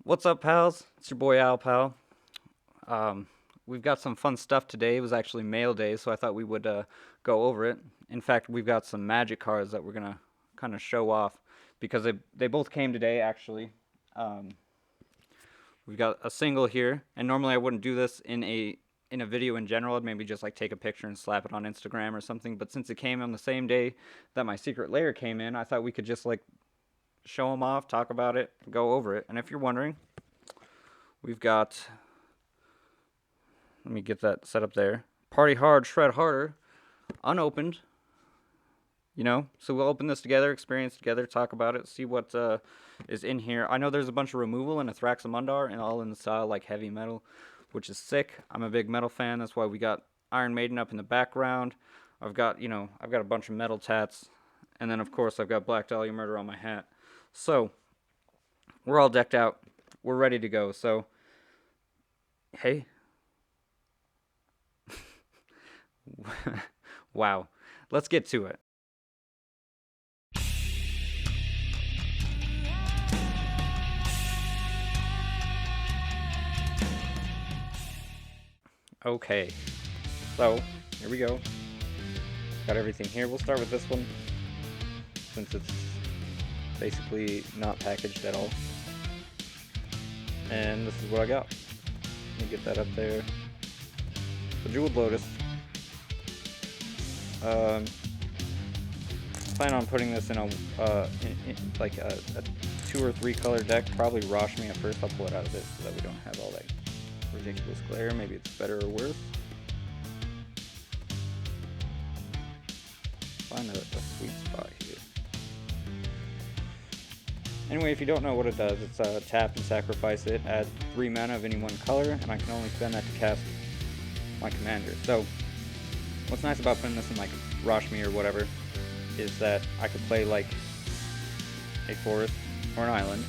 What's up, pals? It's your boy Al, pal. Um, we've got some fun stuff today. It was actually mail day, so I thought we would go over it. In fact, we've got some magic cards that we're gonna kind of show off because they both came today, actually. Um, we've got a single here, and normally I wouldn't do this in a video in general. I'd maybe just like take a picture and slap it on Instagram or something. But since it came on the same day that my secret lair came in, I thought we could just like show them off, talk about it, go over it. And if you're wondering, we've got, let me get that set up there. Party hard, shred harder, unopened. So we'll open this together, experience together, talk about it, see what is in here. I know there's a bunch of removal and a Thraxamundar, and all in the style like heavy metal, which is sick. I'm a big metal fan. That's why we got Iron Maiden up in the background. I've got a bunch of metal tats, and then of course I've got Black Dahlia Murder on my hat. So we're all decked out. We're ready to go. So hey. Wow. Let's get to it. Okay. So, here we go. Got everything here. We'll start with this one, since it's basically not packaged at all. And this is what I got. Let me get that up there. The Jeweled Lotus. Plan on putting this in like a 2 or 3 color deck. Probably Rosh me at first. I'll pull it out of this so that we don't have all that ridiculous glare. Maybe it's better or worse. Find a sweet spot here. Anyway, if you don't know what it does, it's tap and sacrifice it, add 3 mana of any one color, and I can only spend that to cast my commander. So, what's nice about putting this in like Rashmi or whatever is that I could play like a forest or an island,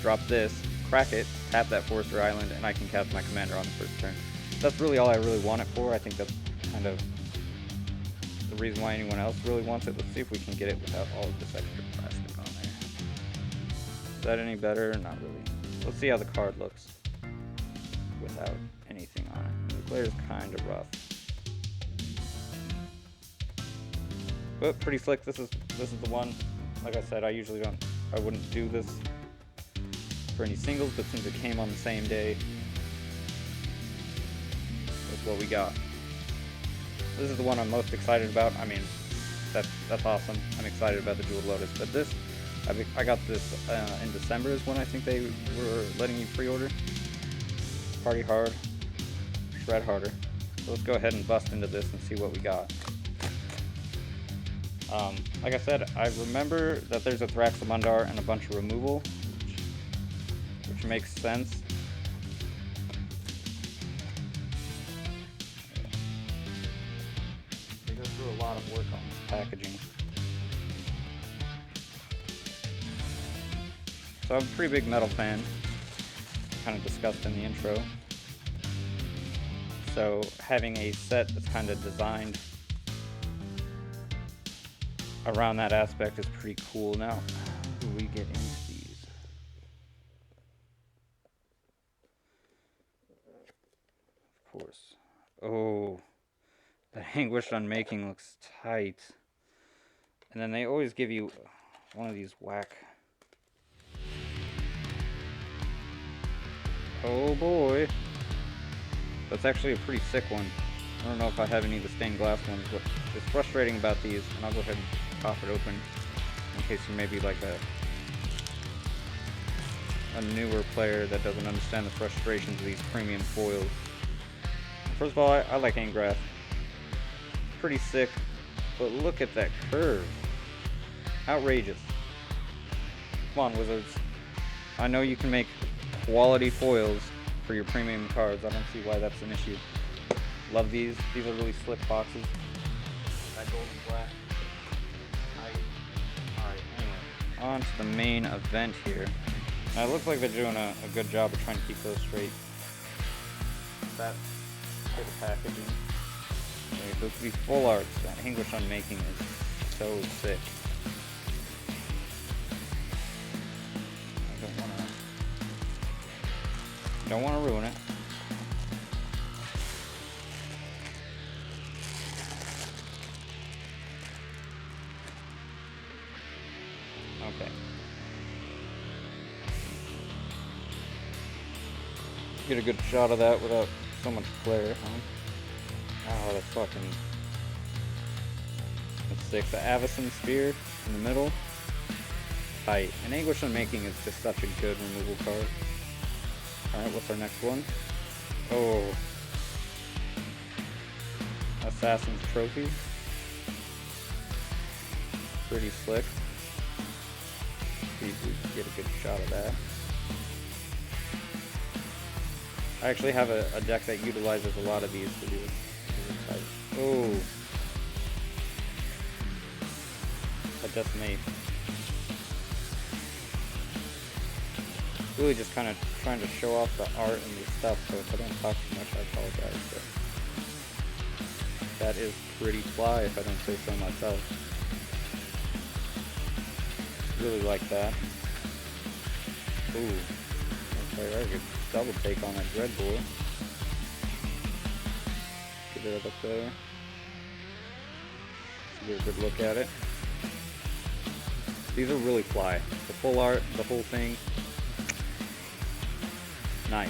drop this, crack it, tap that forest or island, and I can cast my commander on the first turn. That's really all I really want it for. I think that's kind of the reason why anyone else really wants it. Let's see if we can get it without all of this extra plastic on there. Is that any better? Not really. Let's see how the card looks without anything on it. The glare is kind of rough. But pretty slick. This is the one. Like I said, I wouldn't do this for any singles, but since it came on the same day, that's what we got. This is the one I'm most excited about. I mean, that's awesome. I'm excited about the Jeweled Lotus. But this, I got this in December is when I think they were letting you pre-order. Party hard, shred harder. So let's go ahead and bust into this and see what we got. Like I said, I remember that there's a Thraxamundar and a bunch of removal, which makes sense. They go through a lot of work on this packaging. So I'm a pretty big metal fan, kind of discussed in the intro. So having a set that's kind of designed around that aspect is pretty cool. Now, how do we get into these? Of course. Oh, the Anguished Unmaking looks tight. And then they always give you one of these whack. Oh boy. That's actually a pretty sick one. I don't know if I have any of the stained glass ones, but it's frustrating about these, and I'll go ahead and pop it open in case you're maybe like a newer player that doesn't understand the frustrations of these premium foils. First of all, I like Angrath. Pretty sick, but look at that curve. Outrageous. Come on, Wizards. I know you can make quality foils for your premium cards. I don't see why that's an issue. Love these. These are really slick boxes. That golden black. Alright, anyway. On to the main event here. Now, it looks like they're doing a good job of trying to keep those straight. That's for the packaging. Okay, so these full arts, that English Unmaking is so sick. I don't want to Don't want to ruin it. Okay. Get a good shot of that without so much glare, huh? Oh, that's fucking... That's sick. The Avacyn Spear in the middle. Tight. And Anguish Unmaking is just such a good removal card. Alright, what's our next one? Oh. Assassin's Trophy. Pretty slick. See if we can get a good shot of that. I actually have a deck that utilizes a lot of these to do it. Oh. A Decimate. Really just kind of trying to show off the art and the stuff, so if I don't talk too much, I apologize, but that is pretty fly if I don't say so myself. Really like that. Ooh. Okay, I could double take on that Dreadbore. Get it up there. Get a good look at it. These are really fly. The full art, the whole thing. Nice.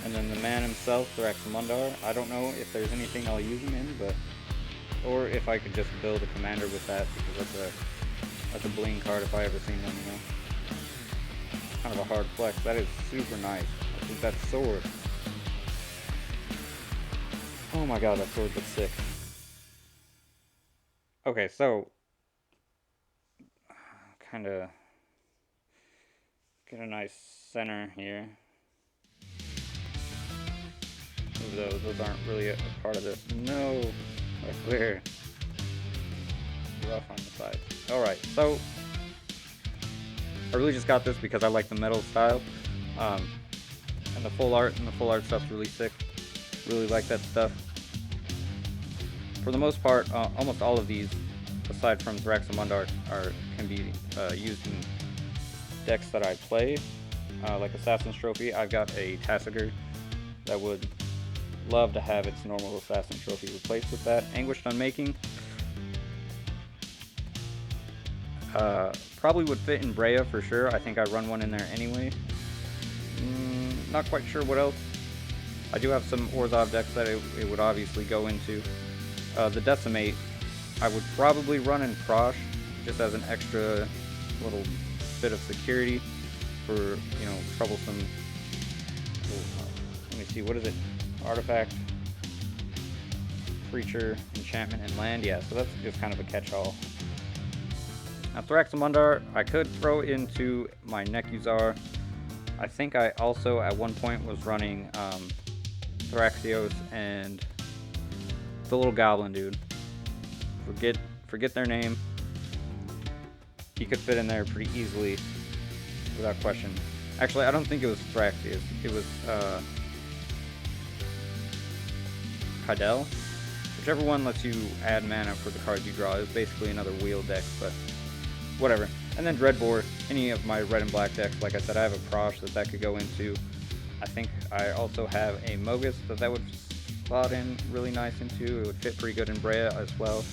And then the man himself, Thraxamundar. I don't know if there's anything I'll use him in, but or if I could just build a commander with that, because that's a bling card if I ever seen one, you know. Kind of a hard flex. That is super nice. I think that sword. Oh my god, that sword looks sick. Okay, so kind of get a nice center here. Those aren't really a part of this. No, that's weird. Rough on the sides. Alright, so I really just got this because I like the metal style. And the full art stuff's really sick. Really like that stuff. For the most part, almost all of these, aside from Thraxamundar, can be used in decks that I play. Like Assassin's Trophy, I've got a Tassiger that would love to have its normal Assassin Trophy replaced with that. Anguished Unmaking probably would fit in Brea for sure. I think I run one in there anyway. Not quite sure what else. I do have some Orzhov decks that it would obviously go into. The Decimate I would probably run in Prosh just as an extra little bit of security for, you know, troublesome. Let me see, what is it? Artifact, creature, enchantment, and land. Yeah, so that's just kind of a catch-all. Now Thraxamundar, I could throw into my Nekuzar. I think I also at one point was running Thraxios and the little goblin dude. Forget their name. He could fit in there pretty easily without question. Actually, I don't think it was Thraxios. It was Kydel. Whichever one lets you add mana for the cards you draw. It was basically another wheel deck, but whatever. And then Dreadbore, any of my red and black decks, like I said, I have a Prosh that could go into. I think I also have a Mogus that would slot in really nice into. It would fit pretty good in Brea as well.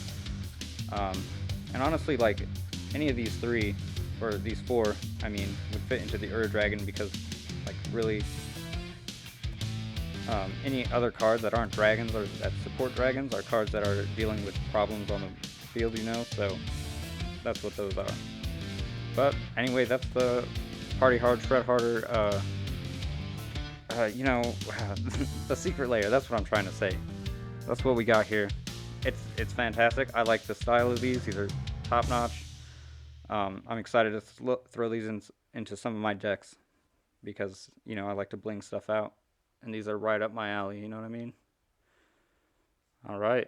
And honestly, like, any of these three, or these four, I mean, would fit into the Ur-Dragon because, like, really, any other cards that aren't dragons or that support dragons are cards that are dealing with problems on the field, you know, so that's what those are. But anyway, that's the Party Hard, Shred Harder, you know, the Secret Lair. That's what I'm trying to say. That's what we got here. It's fantastic. I like the style of these. These are top notch. I'm excited to throw these into some of my decks because, you know, I like to bling stuff out, and these are right up my alley. You know what I mean? All right.